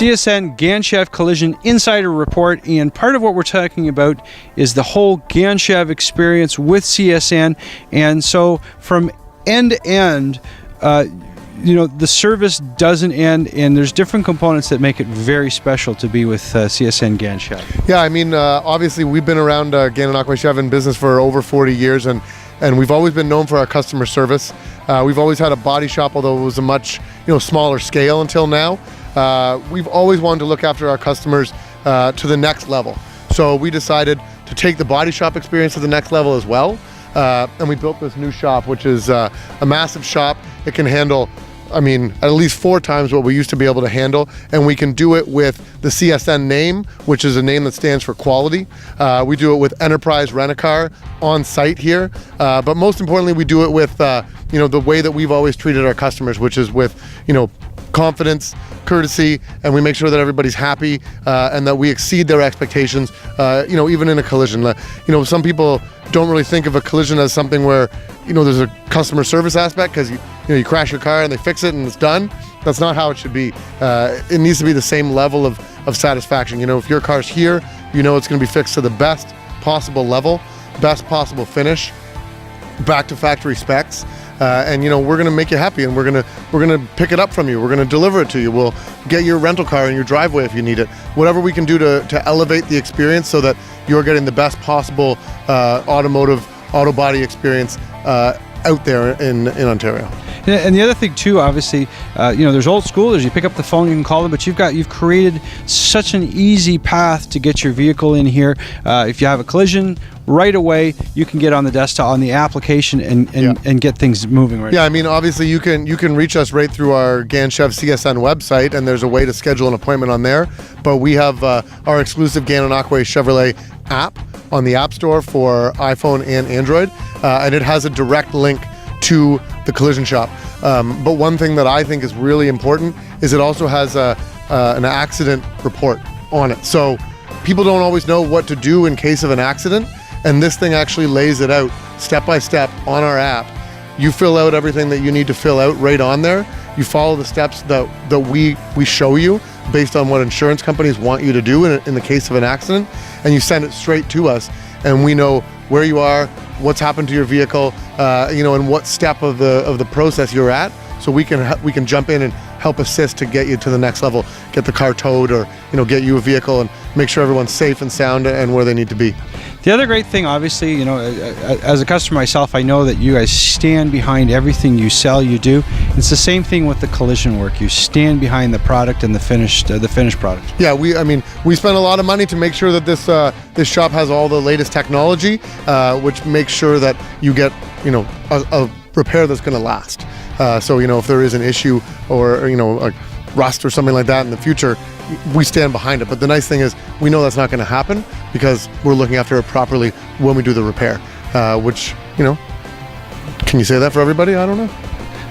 CSN Gan Chev Collision Insider Report, and part of what we're talking about is the whole Gan Chev experience with CSN. And so from end to end, the service doesn't end, and there's different components that make it very special to be with CSN Gan Chev. Yeah, I mean, obviously we've been around Gan Chev in business for over 40 years, and we've always been known for our customer service. We've always had a body shop, although it was a much smaller scale until now. We've always wanted to look after our customers to the next level. So we decided to take the body shop experience to the next level as well. And we built this new shop, which is a massive shop. It can handle, at least 4 times what we used to be able to handle, and we can do it with the CSN name, which is a name that stands for quality. We do it with Enterprise Rent-A-Car on site here, but most importantly, we do it with the way that we've always treated our customers, which is with confidence, courtesy, and we make sure that everybody's happy and that we exceed their expectations, even in a collision. Some people don't really think of a collision as something where there's a customer service aspect, because you crash your car and they fix it and it's done. That's not how it should be. It needs to be the same level of satisfaction. If your car's here, it's going to be fixed to the best possible level, best possible finish, back to factory specs. And we're going to make you happy, and we're going to pick it up from you. We're going to deliver it to you. We'll get your rental car in your driveway if you need it. Whatever we can do to elevate the experience so that you're getting the best possible auto body experience out there in Ontario. And the other thing too, obviously, there's old schoolers. You pick up the phone, you can call them, but you've created such an easy path to get your vehicle in here. If you have a collision, right away you can get on the desktop, on the application, and get things moving right. Yeah, obviously you can reach us right through our Gan Chev CSN website, and there's a way to schedule an appointment on there. But we have our exclusive Gananoque Chevrolet app on the App Store for iPhone and Android, and it has a direct link to the collision shop. But one thing that I think is really important is it also has an accident report on it. So people don't always know what to do in case of an accident, and this thing actually lays it out step by step on our app. You fill out everything that you need to fill out right on there. You follow the steps that we show you based on what insurance companies want you to do in the case of an accident, and you send it straight to us, and we know where you are, what's happened to your vehicle, and what step of the process you're at, so we can jump in and help assist to get you to the next level, get the car towed, or get you a vehicle and make sure everyone's safe and sound and where they need to be. The other great thing, obviously, as a customer myself, I know that you guys stand behind everything you sell, you do. It's the same thing with the collision work. You stand behind the product and the finished product. Yeah, we spend a lot of money to make sure that this shop has all the latest technology, which makes sure that you get a repair that's going to last. So if there is an issue or a rust or something like that in the future, we stand behind it. But the nice thing is we know that's not going to happen because we're looking after it properly when we do the repair, which, can you say that for everybody? I don't know.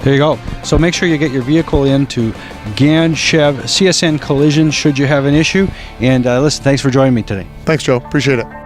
There you go. So make sure you get your vehicle into Gan Chev CSN Collision should you have an issue. And listen, thanks for joining me today. Thanks, Joe. Appreciate it.